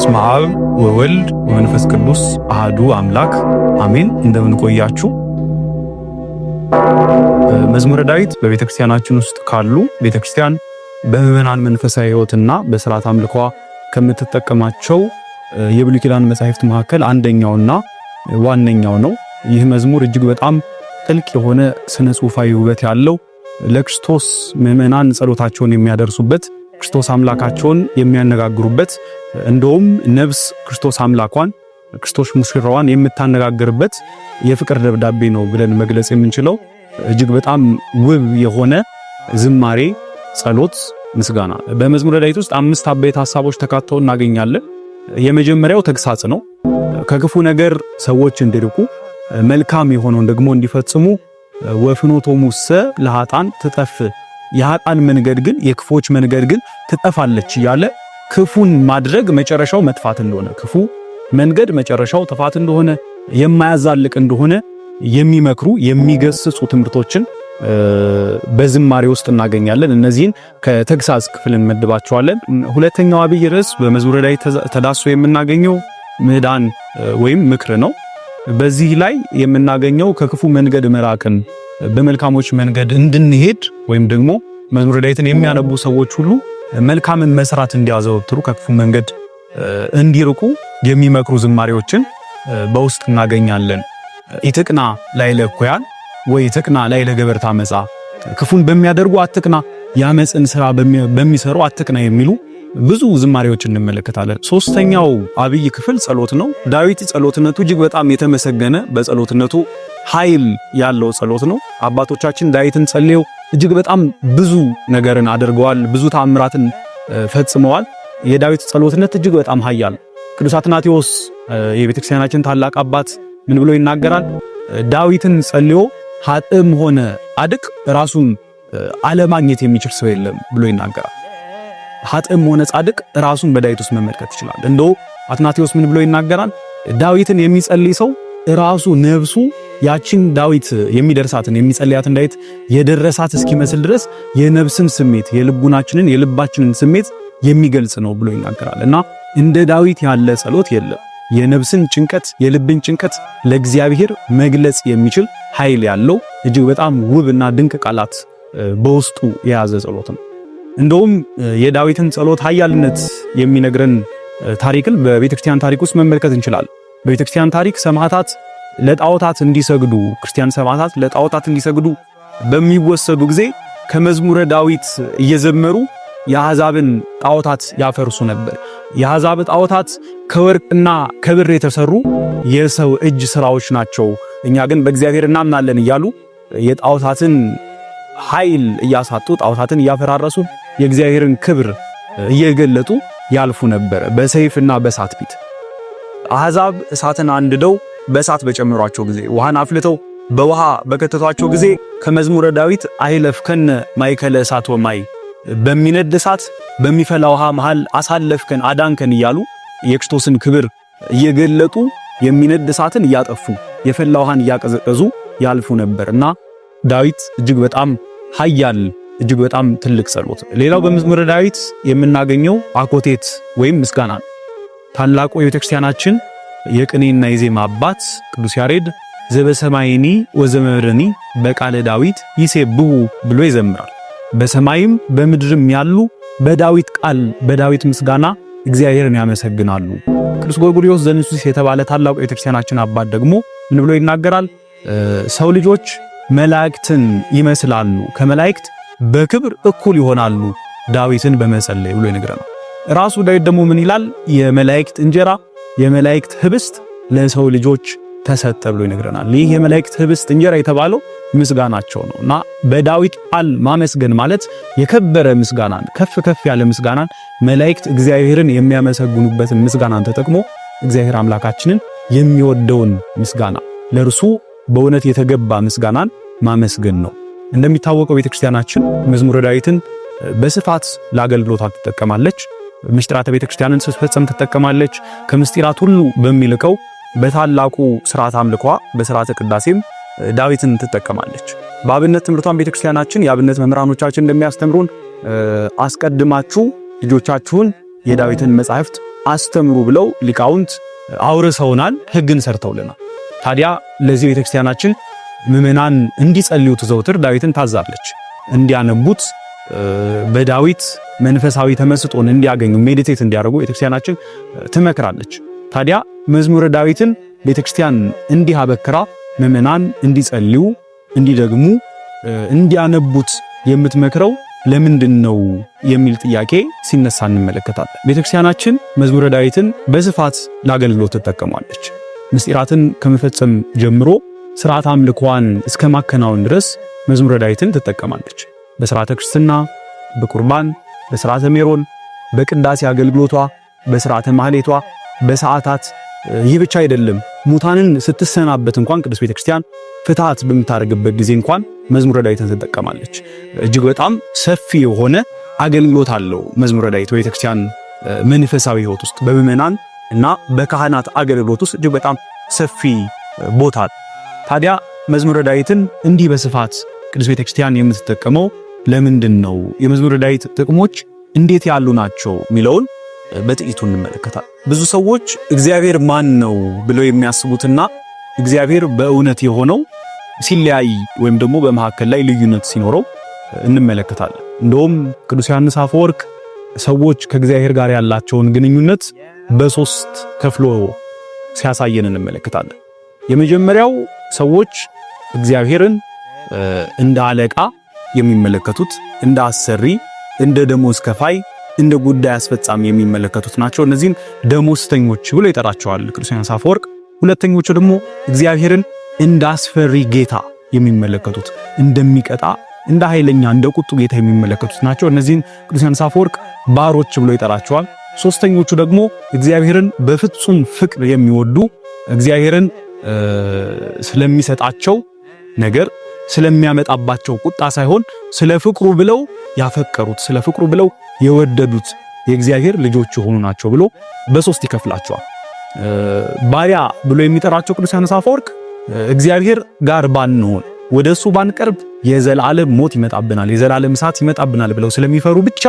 በስመ አብ ወወልድ ወመንፈስ ቅዱስ አሐዱ አምላክ አሜን። እንደምን ቆያችሁ? መዝሙረ ዳዊት በቤተክርስቲያናችን ውስጥ ካሉ ቤተክርስቲያን በምዕመናን መንፈሳዊ ሕይወትና በሥርዓት አምልኮ ከምትጠቀማቸው የብሉይ ኪዳን መጻሕፍት መካከል አንደኛውና ዋነኛው ነው። ይህ መዝሙር እጅግ በጣም ጥልቅ የሆነ ስነ ጽሑፋዊ ውበት ያለው ለክርስቶስ ምዕመናን ጸሎታቸውን የሚያደርሱበት ክርስቶስ አምላካቸውን የሚያነጋግሩበት እንደውም ነፍስ ክርስቶስ አምላኳን ክርስቶስ ሙሽራዋን የምታነጋግርበት የፍቅር ደብዳቤ ነው ብለን መግለጽ የምንችለው እጅግ በጣም ውብ የሆነ ዝማሬ፣ ጸሎት፣ ምስጋና በመዝሙረ ዳዊት ውስጥ 5 አበይት ሐሳቦች ተካተው እናገኛለን። የመጀመሪያው ተግሳጽ ነው። ከክፉ ነገር ሰዎች እንዲርቁ መልካም የሆነውን ደግሞ እንዲፈጽሙ ወፍኖቶሙሰ ለኃጥአን ትጠፍ፣ የኃጥአን መንገድ ግን የክፎች መንገድ ግን ትጠፋለች እያለ ክፉን ማድረግ መጨረሻው መጥፋት እንደሆነ፣ ክፉ መንገድ መጨረሻው ጥፋት እንደሆነ፣ የማያዛልቅ እንደሆነ የሚመክሩ የሚገስጹ ትምህርቶችን በዝማሬ ውስጥ እናገኛለን። እነዚህን ከተግሳጽ ክፍል እንመድባቸዋለን። ሁለተኛው አብይ ርዕስ በመዝሙረ ዳዊት ተዳስሶ የምናገኘው ምዕዳን ወይም ምክር ነው። በዚህ ላይ የምናገኘው ከክፉ መንገድ መራቅን በመልካሞች መንገድ እንድንሄድ ወይም ደግሞ መዝሙረ ዳዊትን የሚያነቡ ሰዎች ሁሉ መልካምን መስራት እንዲያዘወትሩ ከክፉ መንገድ እንዲርቁ የሚመክሩ ዝማሬዎችን በውስጥ እናገኛለን። ኢትቅና ላዕለ እኩያን ወይ ኢትቅና ላዕለ ገበርተ ዓመፃ፣ ክፉን በሚያደርጉ አትቅና፣ ያመፅን ሥራ በሚሰሩ አትቅና የሚሉ ብዙ ዝማሬዎች እንመለከታለን። ሶስተኛው አብይ ክፍል ጸሎት ነው። ዳዊት ጸሎትነቱ እጅግ በጣም የተመሰገነ በጸሎትነቱ ኃይል ያለው ጸሎት ነው። አባቶቻችን ዳዊትን ጸልየው እጅግ በጣም ብዙ ነገርን አድርገዋል፣ ብዙ ተአምራትን ፈጽመዋል። የዳዊት ጸሎትነት እጅግ በጣም ኃያል። ቅዱስ አትናቴዎስ የቤተክርስቲያናችን ታላቅ አባት ምን ብሎ ይናገራል? ዳዊትን ጸልዮ ኃጥእም ሆነ አድቅ ራሱን አለማግኘት የሚችል ሰው የለም ብሎ ይናገራል። ኃጥእም ሆነ ጻድቅ ራሱን በዳዊት ውስጥ መመልከት ይችላል። እንደው አትናቴዎስ ምን ብሎ ይናገራል? ዳዊትን የሚጸልይ ሰው ራሱ ነፍሱ ያችን ዳዊት የሚደርሳትን የሚጸልያትን ዳዊት የደረሳት እስኪመስል ድረስ የነፍስን ስሜት የልቡናችንን የልባችንን ስሜት የሚገልጽ ነው ብሎ ይናገራል። እና እንደ ዳዊት ያለ ጸሎት የለም። የነፍስን ጭንቀት የልብን ጭንቀት ለእግዚአብሔር መግለጽ የሚችል ኃይል ያለው እጅግ በጣም ውብና ድንቅ ቃላት በውስጡ የያዘ ጸሎት ነው። እንደውም የዳዊትን ጸሎት ኃያልነት የሚነግረን ታሪክን በቤተክርስቲያን ታሪክ ውስጥ መመልከት እንችላለን። በቤተክርስቲያን ታሪክ ሰማዕታት ለጣዖታት እንዲሰግዱ ክርስቲያን ሰማዕታት ለጣዖታት እንዲሰግዱ በሚወሰዱ ጊዜ ከመዝሙረ ዳዊት እየዘመሩ የአሕዛብን ጣዖታት ያፈርሱ ነበር። የአሕዛብ ጣዖታት ከወርቅና ከብር የተሰሩ የሰው እጅ ስራዎች ናቸው፣ እኛ ግን በእግዚአብሔር እናምናለን እያሉ የጣዖታትን ኃይል እያሳጡ ጣዖታትን እያፈራረሱ የእግዚአብሔርን ክብር እየገለጡ ያልፉ ነበር በሰይፍና በእሳት ፊት። አሕዛብ እሳትን አንድደው በእሳት በጨመሯቸው ጊዜ ውሃን አፍልተው በውሃ በከተቷቸው ጊዜ ከመዝሙረ ዳዊት አይለፍከን ማእከለ እሳት ወማይ፣ በሚነድ እሳት በሚፈላ ውሃ መሃል አሳለፍከን አዳንከን እያሉ የክርስቶስን ክብር እየገለጡ የሚነድ እሳትን እያጠፉ የፈላ ውሃን እያቀዘቀዙ ያልፉ ነበርና ዳዊት እጅግ በጣም ኃያል እጅግ በጣም ትልቅ ጸሎት። ሌላው በመዝሙረ ዳዊት የምናገኘው አኮቴት ወይም ምስጋና ነው። ታላቁ የቤተክርስቲያናችን የቅኔና የዜማ አባት ቅዱስ ያሬድ ዘበሰማይኒ ወዘመድረኒ በቃለ ዳዊት ይሴብሑ ብሎ ይዘምራል። በሰማይም በምድርም ያሉ በዳዊት ቃል በዳዊት ምስጋና እግዚአብሔርን ያመሰግናሉ። ቅዱስ ጎርጎርዮስ ዘንሱስ የተባለ ታላቁ የቤተክርስቲያናችን አባት ደግሞ ምን ብሎ ይናገራል? ሰው ልጆች መላእክትን ይመስላሉ፣ ከመላእክት በክብር እኩል ይሆናሉ ዳዊትን በመጸለይ ብሎ ይነግረናል። ራሱ ዳዊት ደግሞ ምን ይላል? የመላእክት እንጀራ የመላእክት ህብስት ለሰው ልጆች ተሰጠ ብሎ ይነግረናል። ይህ የመላእክት ህብስት እንጀራ የተባለው ምስጋናቸው ነውና በዳዊት ቃል ማመስገን ማለት የከበረ ምስጋናን ከፍ ያለ ምስጋናን መላእክት እግዚአብሔርን የሚያመሰግኑበትን ምስጋናን ተጠቅሞ እግዚአብሔር አምላካችንን የሚወደውን ምስጋና ለእርሱ በእውነት የተገባ ምስጋናን ማመስገን ነው። እንደሚታወቀው ቤተክርስቲያናችን መዝሙረ ዳዊትን በስፋት ለአገልግሎታት ትጠቀማለች። ምስጢራተ ቤተክርስቲያንን ስትፈጽም ትጠቀማለች። ከምስጢራት ሁሉ በሚልቀው በታላቁ ሥርዓተ አምልኮ በሥርዓተ ቅዳሴም ዳዊትን ትጠቀማለች። በአብነት ትምህርቷን ቤተክርስቲያናችን የአብነት መምህራኖቻችን እንደሚያስተምሩን አስቀድማችሁ ልጆቻችሁን የዳዊትን መጻሕፍት አስተምሩ ብለው ሊቃውንት አውርሰውናል፣ ሕግን ሰርተውልናል። ታዲያ ለዚህ ቤተክርስቲያናችን ምዕመናን እንዲጸልዩት ዘውትር ዳዊትን ታዛለች። እንዲያነቡት በዳዊት መንፈሳዊ ተመስጦን እንዲያገኙ ሜዲቴት እንዲያደርጉ ቤተክርስቲያናችን ትመክራለች። ታዲያ መዝሙረ ዳዊትን ቤተክርስቲያን እንዲህ አበክራ ምዕመናን እንዲጸልዩ እንዲደግሙ እንዲያነቡት የምትመክረው ለምንድን ነው የሚል ጥያቄ ሲነሳ እንመለከታለን። ቤተክርስቲያናችን መዝሙረ ዳዊትን በስፋት ለአገልግሎት ትጠቀማለች። ምስጢራትን ከመፈጸም ጀምሮ ሥርዓተ አምልኮዋን እስከ ማከናወን ድረስ መዝሙረ ዳዊትን ትጠቀማለች። በሥርዓተ ክርስትና፣ በቁርባን፣ በሥርዓተ ሜሮን፣ በቅዳሴ አገልግሎቷ፣ በሥርዓተ ማህሌቷ፣ በሰዓታት። ይህ ብቻ አይደለም። ሙታንን ስትሰናበት እንኳን ቅዱስ ቤተክርስቲያን ፍትሐት በምታደርግበት ጊዜ እንኳን መዝሙረ ዳዊትን ትጠቀማለች። እጅግ በጣም ሰፊ የሆነ አገልግሎት አለው መዝሙረ ዳዊት በቤተክርስቲያን መንፈሳዊ ሕይወት ውስጥ በምዕመናን እና በካህናት አገልግሎት ውስጥ እጅግ በጣም ሰፊ ቦታ። ታዲያ መዝሙረ ዳዊትን እንዲህ በስፋት ቅዱስ ቤተክርስቲያን የምትጠቀመው ለምንድን ነው? የመዝሙረ ዳዊት ጥቅሞች እንዴት ያሉ ናቸው የሚለውን በጥቂቱ እንመለከታለን። ብዙ ሰዎች እግዚአብሔር ማን ነው ብለው የሚያስቡትና እግዚአብሔር በእውነት የሆነው ሲለያይ ወይም ደግሞ በመካከል ላይ ልዩነት ሲኖረው እንመለከታለን። እንደውም ቅዱስ ዮሐንስ አፈወርቅ ሰዎች ከእግዚአብሔር ጋር ያላቸውን ግንኙነት በሶስት ከፍሎ ሲያሳየን እንመለከታለን። የመጀመሪያው ሰዎች እግዚአብሔርን እንደ አለቃ የሚመለከቱት፣ እንደ አሰሪ፣ እንደ ደሞዝ ከፋይ፣ እንደ ጉዳይ አስፈጻሚ የሚመለከቱት ናቸው። እነዚህን ደሞዝተኞች ብሎ ይጠራቸዋል ቅዱስ ዮሐንስ አፈወርቅ። ሁለተኞቹ ደግሞ እግዚአብሔርን እንደ አስፈሪ ጌታ የሚመለከቱት፣ እንደሚቀጣ እንደ ኃይለኛ እንደ ቁጡ ጌታ የሚመለከቱት ናቸው። እነዚህን ቅዱስ ዮሐንስ አፈወርቅ ባሮች ብሎ ይጠራቸዋል። ሶስተኞቹ ደግሞ እግዚአብሔርን በፍጹም ፍቅር የሚወዱ እግዚአብሔርን ስለሚሰጣቸው ነገር ስለሚያመጣባቸው ቁጣ ሳይሆን ስለ ፍቅሩ ብለው ያፈቀሩት ስለ ፍቅሩ ብለው የወደዱት የእግዚአብሔር ልጆች የሆኑ ናቸው ብሎ በሶስት ይከፍላቸዋል። ባሪያ ብሎ የሚጠራቸው ቅዱስ ዮሐንስ አፈወርቅ እግዚአብሔር ጋር ባንሆን ወደሱ ባንቀርብ የዘላለም ሞት ይመጣብናል፣ የዘላለም እሳት ይመጣብናል ብለው ስለሚፈሩ ብቻ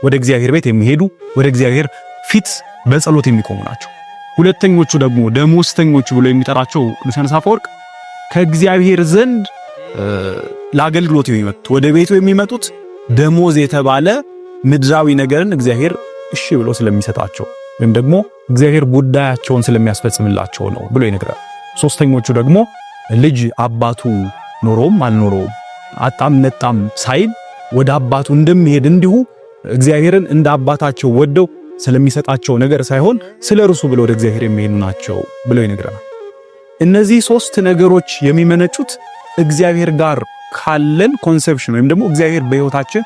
ወደ እግዚአብሔር ቤት የሚሄዱ ወደ እግዚአብሔር ፊት በጸሎት የሚቆሙ ናቸው። ሁለተኞቹ ደግሞ ደሞዝተኞቹ ብሎ የሚጠራቸው ቅዱስ ዮሐንስ አፈወርቅ ከእግዚአብሔር ዘንድ ለአገልግሎት የሚመጡት ወደ ቤቱ የሚመጡት ደሞዝ የተባለ ምድራዊ ነገርን እግዚአብሔር እሺ ብሎ ስለሚሰጣቸው ወይም ደግሞ እግዚአብሔር ጉዳያቸውን ስለሚያስፈጽምላቸው ነው ብሎ ይነግራል። ሶስተኞቹ ደግሞ ልጅ አባቱ ኖሮም አልኖረውም አጣም ነጣም ሳይል ወደ አባቱ እንደሚሄድ እንዲሁ እግዚአብሔርን እንደ አባታቸው ወደው ስለሚሰጣቸው ነገር ሳይሆን ስለ እርሱ ብለው ወደ እግዚአብሔር የሚሄዱ ናቸው ብሎ ይነግራል። እነዚህ ሶስት ነገሮች የሚመነጩት እግዚአብሔር ጋር ካለን ኮንሰፕሽን ወይም ደግሞ እግዚአብሔር በሕይወታችን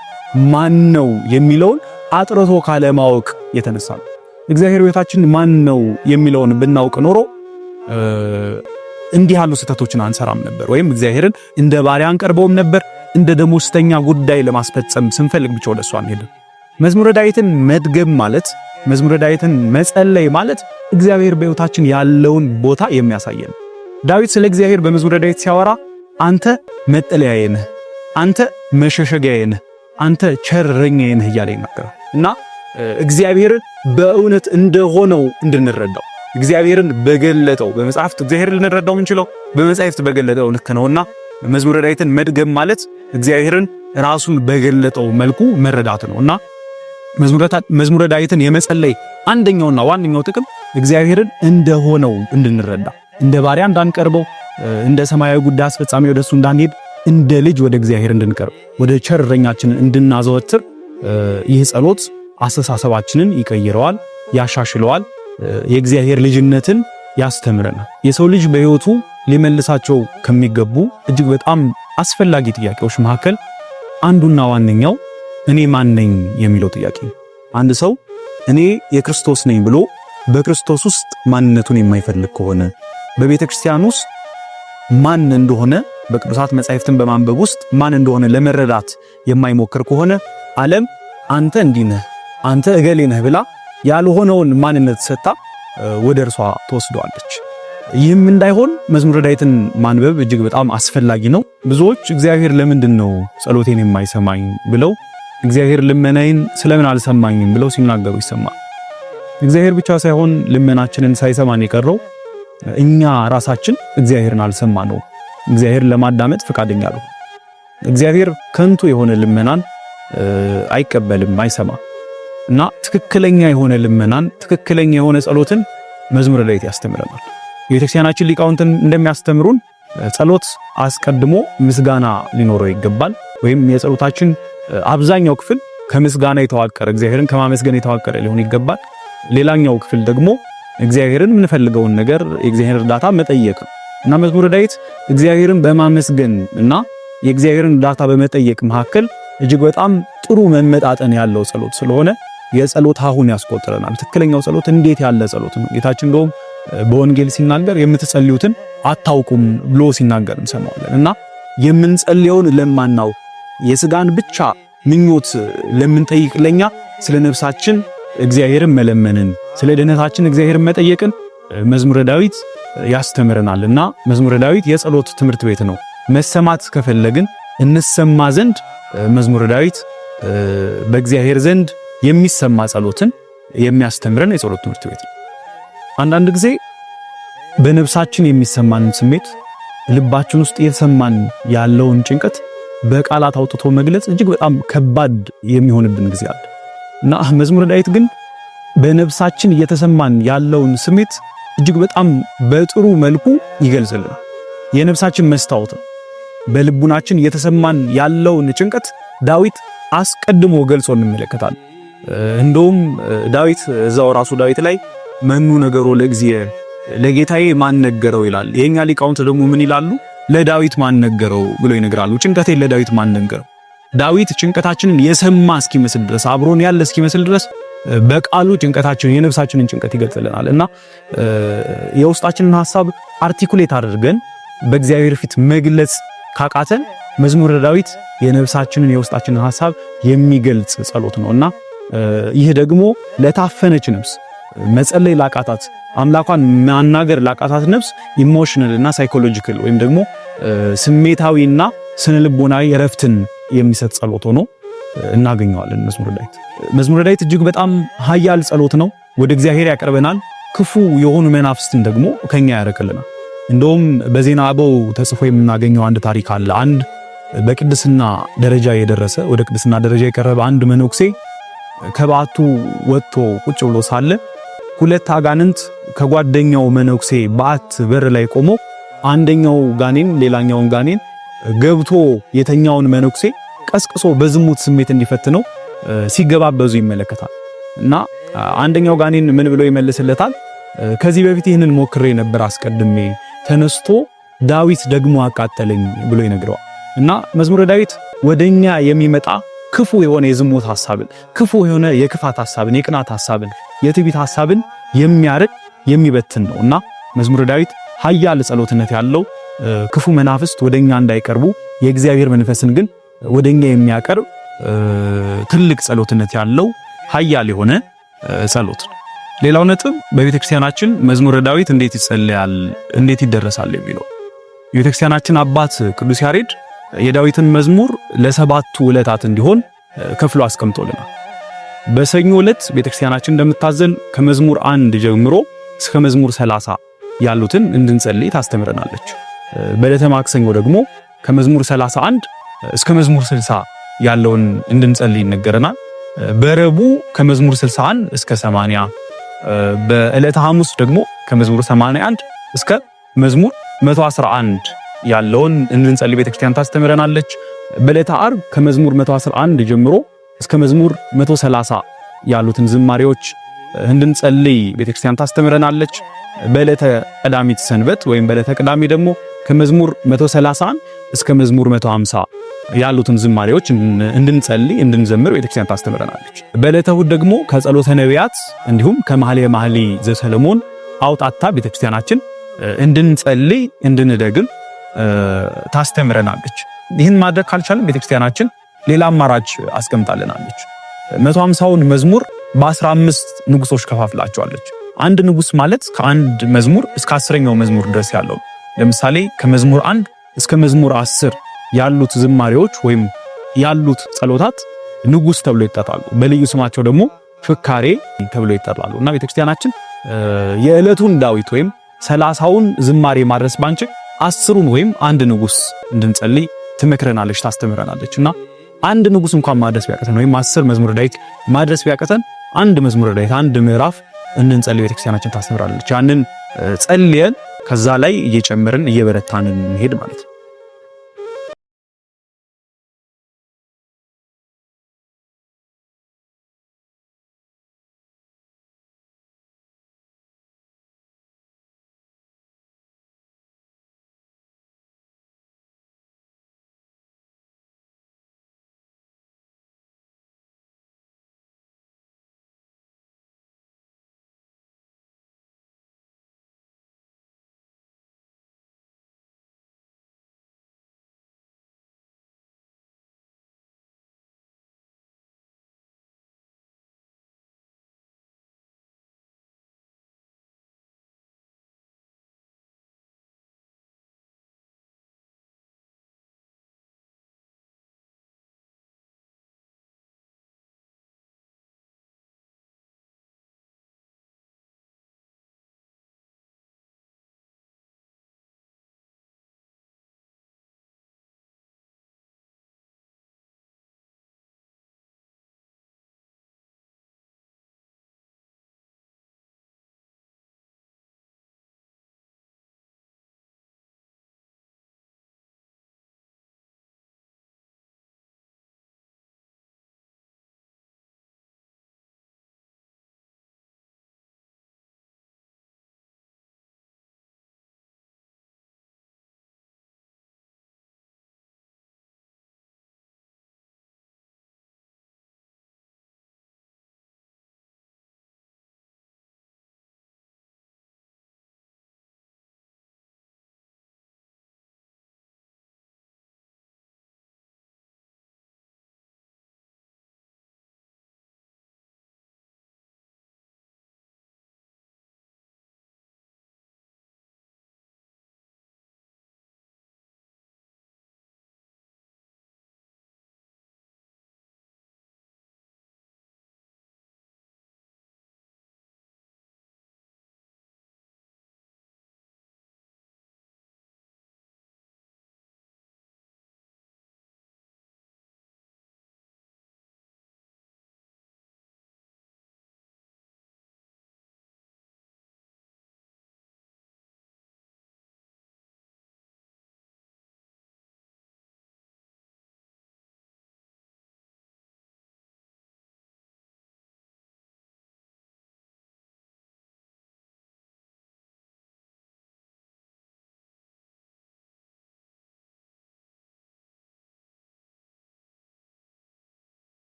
ማን ነው የሚለውን አጥርቶ ካለማወቅ የተነሳ ነው። እግዚአብሔር በሕይወታችን ማን ነው የሚለውን ብናውቅ ኖሮ እንዲህ ያሉ ስህተቶችን አንሰራም ነበር፣ ወይም እግዚአብሔርን እንደ ባሪያ አንቀርበውም ነበር። እንደ ደሞዝተኛ ጉዳይ ለማስፈጸም ስንፈልግ ብቻ ወደሱ አንሄድም። መዝሙረ ዳዊትን መድገም ማለት፣ መዝሙረ ዳዊትን መጸለይ ማለት እግዚአብሔር በሕይወታችን ያለውን ቦታ የሚያሳየን። ዳዊት ስለ እግዚአብሔር በመዝሙረ ዳዊት ሲያወራ አንተ መጠለያዬ ነህ፣ አንተ መሸሸጊያዬ ነህ፣ አንተ ቸር እረኛዬ ነህ እያለ ይናገራል። እና እግዚአብሔርን በእውነት እንደሆነው እንድንረዳው እግዚአብሔርን በገለጠው በመጽሐፍት እግዚአብሔርን ልንረዳው የምንችለው በመጽሐፍት በገለጠው ልክ ነውና መዝሙረ ዳዊትን መድገም ማለት እግዚአብሔርን ራሱን በገለጠው መልኩ መረዳት ነውና መዝሙረ ዳዊትን የመጸለይ አንደኛውና ዋነኛው ጥቅም እግዚአብሔርን እንደሆነው እንድንረዳ፣ እንደ ባሪያ እንዳንቀርበው፣ እንደ ሰማያዊ ጉዳይ አስፈጻሚ ወደሱ እንዳንሄድ፣ እንደ ልጅ ወደ እግዚአብሔር እንድንቀርብ፣ ወደ ቸር እረኛችንን እንድናዘወትር ይህ ጸሎት አስተሳሰባችንን ይቀይረዋል፣ ያሻሽለዋል፣ የእግዚአብሔር ልጅነትን ያስተምረናል። የሰው ልጅ በሕይወቱ ሊመልሳቸው ከሚገቡ እጅግ በጣም አስፈላጊ ጥያቄዎች መካከል አንዱና ዋነኛው እኔ ማን ነኝ የሚለው ጥያቄ ነው። አንድ ሰው እኔ የክርስቶስ ነኝ ብሎ በክርስቶስ ውስጥ ማንነቱን የማይፈልግ ከሆነ፣ በቤተ ክርስቲያን ውስጥ ማን እንደሆነ በቅዱሳት መጻሕፍትን በማንበብ ውስጥ ማን እንደሆነ ለመረዳት የማይሞክር ከሆነ ዓለም አንተ እንዲህ ነህ፣ አንተ እገሌ ነህ ብላ ያልሆነውን ማንነት ሰጥታ ወደ እርሷ ተወስደዋለች። ይህም እንዳይሆን መዝሙረ ዳዊትን ማንበብ እጅግ በጣም አስፈላጊ ነው። ብዙዎች እግዚአብሔር ለምንድን ነው ጸሎቴን የማይሰማኝ ብለው፣ እግዚአብሔር ልመናዬን ስለምን አልሰማኝም ብለው ሲናገሩ ይሰማል። እግዚአብሔር ብቻ ሳይሆን ልመናችንን ሳይሰማን የቀረው እኛ ራሳችን እግዚአብሔርን አልሰማነው። እግዚአብሔርን ለማዳመጥ ፈቃደኛ ነው። እግዚአብሔር ከንቱ የሆነ ልመናን አይቀበልም፣ አይሰማም። እና ትክክለኛ የሆነ ልመናን ትክክለኛ የሆነ ጸሎትን መዝሙረ ዳዊት ያስተምረናል። የቤተክርስቲያናችን ሊቃውንትን እንደሚያስተምሩን ጸሎት አስቀድሞ ምስጋና ሊኖረው ይገባል። ወይም የጸሎታችን አብዛኛው ክፍል ከምስጋና የተዋቀረ እግዚአብሔርን ከማመስገን የተዋቀረ ሊሆን ይገባል። ሌላኛው ክፍል ደግሞ እግዚአብሔርን የምንፈልገውን ነገር የእግዚአብሔር እርዳታ መጠየቅ እና መዝሙረ ዳዊት እግዚአብሔርን በማመስገን እና የእግዚአብሔርን እርዳታ በመጠየቅ መካከል እጅግ በጣም ጥሩ መመጣጠን ያለው ጸሎት ስለሆነ የጸሎት አሁን ያስቆጥረናል። ትክክለኛው ጸሎት እንዴት ያለ ጸሎት ነው? ጌታችን እንደውም በወንጌል ሲናገር የምትጸልዩትን አታውቁም ብሎ ሲናገር እንሰማዋለን። እና የምንጸልየውን ለማናውቅ የስጋን ብቻ ምኞት ለምንጠይቅ ለኛ ስለ ነፍሳችን እግዚአብሔርን መለመንን ስለ ድነታችን እግዚአብሔርን መጠየቅን መዝሙረ ዳዊት ያስተምረናልና መዝሙረ ዳዊት የጸሎት ትምህርት ቤት ነው። መሰማት ከፈለግን እንሰማ ዘንድ መዝሙረ ዳዊት በእግዚአብሔር ዘንድ የሚሰማ ጸሎትን የሚያስተምረን የጸሎት ትምህርት ቤት ነው። አንዳንድ ጊዜ በነፍሳችን የሚሰማን ስሜት ልባችን ውስጥ የተሰማን ያለውን ጭንቀት በቃላት አውጥቶ መግለጽ እጅግ በጣም ከባድ የሚሆንብን ጊዜ አለ እና መዝሙረ ዳዊት ግን በነፍሳችን እየተሰማን ያለውን ስሜት እጅግ በጣም በጥሩ መልኩ ይገልጽልናል። የነፍሳችን መስታወት ነው። በልቡናችን እየተሰማን ያለውን ጭንቀት ዳዊት አስቀድሞ ገልጾ እንመለከታለን። እንደውም ዳዊት እዛው ራሱ ዳዊት ላይ መኑ ነገሮ ለእግዚአብሔር ለጌታዬ ማን ነገረው ይላል። የኛ ሊቃውንት ደግሞ ምን ይላሉ? ለዳዊት ማን ነገረው ብሎ ይነግራሉ። ጭንቀቴን ለዳዊት ማን ነገረው? ዳዊት ጭንቀታችንን የሰማ እስኪመስል ድረስ አብሮን ያለ እስኪመስል ድረስ በቃሉ ጭንቀታችንን የነፍሳችንን ጭንቀት ይገልጽልናል እና የውስጣችንን ሐሳብ አርቲኩሌት አድርገን በእግዚአብሔር ፊት መግለጽ ካቃተን መዝሙረ ዳዊት የነፍሳችንን የውስጣችንን ሐሳብ የሚገልጽ ጸሎት ነውና ይህ ደግሞ ለታፈነች ነፍስ መጸለይ ላቃታት አምላኳን ማናገር ላቃታት ነፍስ ኢሞሽናል እና ሳይኮሎጂካል ወይም ደግሞ ስሜታዊና ስነልቦናዊ እረፍትን የሚሰጥ ጸሎት ሆኖ እናገኘዋለን። መዝሙረ ዳዊት እጅግ በጣም ኃያል ጸሎት ነው። ወደ እግዚአብሔር ያቀርበናል። ክፉ የሆኑ መናፍስትን ደግሞ ከኛ ያረቅልናል። እንደውም በዜና አበው ተጽፎ የምናገኘው አንድ ታሪክ አለ። አንድ በቅድስና ደረጃ የደረሰ ወደ ቅድስና ደረጃ የቀረበ አንድ መነኩሴ ከባቱ ወጥቶ ቁጭ ብሎ ሳለ ሁለት አጋንንት ከጓደኛው መነኩሴ ባት በር ላይ ቆሞ አንደኛው ጋኔን ሌላኛውን ጋኔን ገብቶ የተኛውን መነኩሴ ቀስቅሶ በዝሙት ስሜት እንዲፈትነው ሲገባበዙ ይመለከታል። እና አንደኛው ጋኔን ምን ብሎ ይመልስለታል? ከዚህ በፊት ይህንን ሞክሬ ነበር አስቀድሜ ተነስቶ ዳዊት ደግሞ አቃጠለኝ ብሎ ይነግረዋል። እና መዝሙረ ዳዊት ወደኛ የሚመጣ ክፉ የሆነ የዝሙት ሐሳብን፣ ክፉ የሆነ የክፋት ሐሳብን፣ የቅናት ሐሳብን፣ የትዕቢት ሐሳብን የሚያርቅ የሚበትን ነው እና መዝሙረ ዳዊት ኃያል ጸሎትነት ያለው ክፉ መናፍስት ወደኛ እንዳይቀርቡ የእግዚአብሔር መንፈስን ግን ወደኛ የሚያቀርብ ትልቅ ጸሎትነት ያለው ኃያል የሆነ ጸሎት ነው። ሌላው ነጥብ በቤተክርስቲያናችን መዝሙረ ዳዊት እንዴት ይጸለያል፣ እንዴት ይደረሳል የሚለው የቤተክርስቲያናችን አባት ቅዱስ ያሬድ የዳዊትን መዝሙር ለሰባቱ ዕለታት እንዲሆን ከፍሎ አስቀምጦልናል። በሰኞ ዕለት ቤተክርስቲያናችን እንደምታዘን ከመዝሙር 1 ጀምሮ እስከ መዝሙር 30 ያሉትን እንድንጸልይ ታስተምረናለች። በዕለተ ማክሰኞ ደግሞ ከመዝሙር 31 እስከ መዝሙር 60 ያለውን እንድንጸልይ ይነገረናል። በረቡዕ ከመዝሙር 61 እስከ 80፣ በዕለተ ሐሙስ ደግሞ ከመዝሙር 81 እስከ መዝሙር 111 ያለውን እንድንጸልይ ቤተክርስቲያን ታስተምረናለች። በዕለተ ዓርብ ከመዝሙር 111 ጀምሮ እስከ መዝሙር 130 ያሉትን ዝማሬዎች እንድንጸልይ ቤተክርስቲያን ታስተምረናለች። በዕለተ ቀዳሚት ሰንበት ወይም በዕለተ ቅዳሜ ደግሞ ከመዝሙር 130 እስከ መዝሙር 150 ያሉትን ዝማሬዎች እንድንጸልይ እንድንዘምር ቤተክርስቲያን ታስተምረናለች። በዕለተ እሑድ ደግሞ ከጸሎተ ነቢያት እንዲሁም ከመኃልየ መኃልይ ዘሰሎሞን አውጣታ ቤተክርስቲያናችን እንድንጸልይ እንድንደግም ታስተምረናለች። ይህን ማድረግ ካልቻለን ቤተክርስቲያናችን ሌላ አማራጭ አስቀምጣልናለች። 150ውን መዝሙር በ15 ንጉሶች ከፋፍላቸዋለች። አንድ ንጉስ ማለት ከአንድ መዝሙር እስከ 10ኛው መዝሙር ድረስ ያለው። ለምሳሌ ከመዝሙር 1 እስከ መዝሙር 10 ያሉት ዝማሬዎች ወይም ያሉት ጸሎታት ንጉስ ተብሎ ይጠራሉ። በልዩ ስማቸው ደግሞ ፍካሬ ተብሎ ይጠራሉ። እና ቤተክርስቲያናችን የዕለቱን ዳዊት ወይም 30ውን ዝማሬ ማድረስ ባንችል 10ን ወይም አንድ ንጉስ እንድንጸልይ ትመክረናለች፣ ታስተምረናለች። እና አንድ ንጉስ እንኳን ማድረስ ቢያቀተን ወይም 10 መዝሙረ ዳዊት ማድረስ ቢያቀተን አንድ መዝሙረ ዳዊት አንድ ምዕራፍ እንድንጸልይ ቤተክርስቲያናችን ታስተምራለች። ያንን ጸልየን ከዛ ላይ እየጨመርን እየበረታን እንሄድ ማለት ነው።